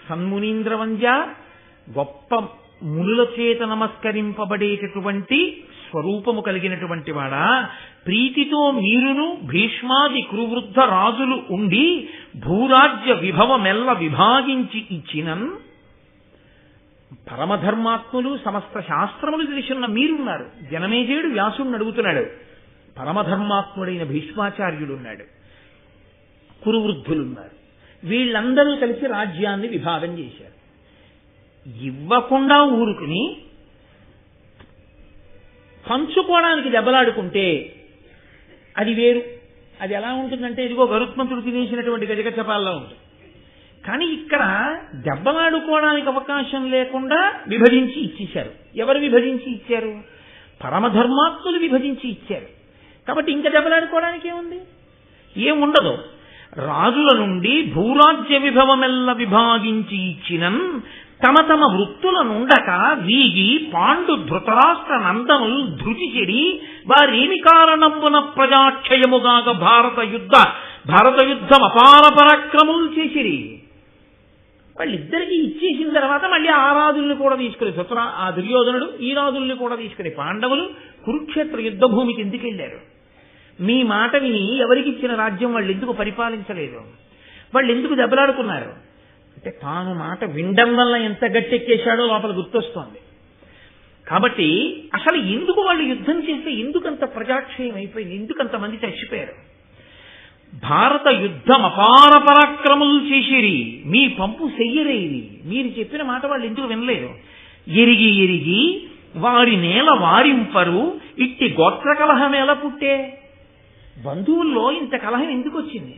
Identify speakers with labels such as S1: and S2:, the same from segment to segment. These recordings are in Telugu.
S1: సన్మునీంద్రవంద్య, గొప్ప మునుల చేత నమస్కరింపబడేటటువంటి స్వరూపము కలిగినటువంటి వాడా, ప్రీతితో మీరును భీష్మాది కురువృద్ధ రాజులు ఉండి భూరాజ్య విభవమెల్ల విభాగించి ఇచ్చినన్. పరమధర్మాత్ములు సమస్త శాస్త్రములు తెలిసిన మీరున్నారు. జనమేజయుడు వ్యాసుడిని అడుగుతున్నాడు. పరమధర్మాత్ముడైన భీష్మాచార్యుడున్నాడు, కురువృద్ధులున్నారు. వీళ్ళందరూ కలిసి రాజ్యాన్ని విభాగం చేశారు. ఇవ్వకుండా ఊరుకుని పంచుకోవడానికి దెబ్బలాడుకుంటే అది వేరు. అది ఎలా ఉంటుందంటే, ఇదిగో గరుత్మంతుడు తినేసినటువంటి గజగజపాల్లో ఉంటుంది. కానీ ఇక్కడ దెబ్బలాడుకోవడానికి అవకాశం లేకుండా విభజించి ఇచ్చేశారు. ఎవరు విభజించి ఇచ్చారు? పరమధర్మాత్ములు విభజించి ఇచ్చారు. కాబట్టి ఇంకా దెబ్బలాడుకోవడానికి ఏముంది? ఏముండదు. రాజుల నుండి భూరాజ్య విభవమెల్ల విభాగించి ఇచ్చినన్. తమ తమ వృత్తుల నుండక వీగి పాండు ధృతరాష్ట్ర నందములు ధృతి చెడి వారేమి కారణమున ప్రజాక్షయముగాక భారత యుద్ధం అపార పరాక్రములు చేసిరి. వాళ్ళిద్దరికీ ఇచ్చేసిన తర్వాత మళ్ళీ ఆ రాజుల్ని కూడా తీసుకుని ఆ దుర్యోధనుడు ఈ రాజుల్ని కూడా తీసుకుని పాండవులు కురుక్షేత్ర యుద్ధ భూమికి ఎందుకు వెళ్ళారు? మీ మాట విని ఎవరికి ఇచ్చిన రాజ్యం వాళ్ళు ఎందుకు పరిపాలించలేదు? వాళ్ళు ఎందుకు దెబ్బలాడుకున్నారు? అంటే తాను మాట వినడం వల్ల ఎంత గట్టెక్కేశాడో లోపల గుర్తొస్తోంది. కాబట్టి అసలు ఎందుకు వాళ్ళు యుద్ధం చేస్తే ఎందుకంత ప్రజాక్షయం అయిపోయింది? ఎందుకంతమంది చచ్చిపోయారు? భారత యుద్ధం అపార పరాక్రములు చేసిరి, మీ పంపు చెయ్యరేది. మీరు చెప్పిన మాట వాళ్ళు ఎందుకు వినలేరు? ఎరిగి ఎరిగి వారి నేల వారింపరు, ఇట్టి గోత్ర కలహం ఎలా పుట్టే? బంధువుల్లో ఇంత కలహం ఎందుకు వచ్చింది?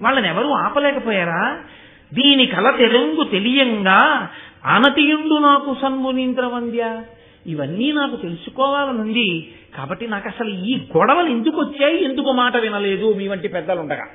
S1: వాళ్ళని ఎవరూ ఆపలేకపోయారా? దీని కల తెరంగు తెలియంగా ఆనతియుండు నాకు సన్మునీంద్రవంద్య. ఇవన్నీ నాకు తెలుసుకోవాలనుంది. కాబట్టి నాకు అసలు ఈ గొడవలు ఎందుకు వచ్చాయి, ఎందుకు మాట వినలేదు మీ వంటి పెద్దలుండగా?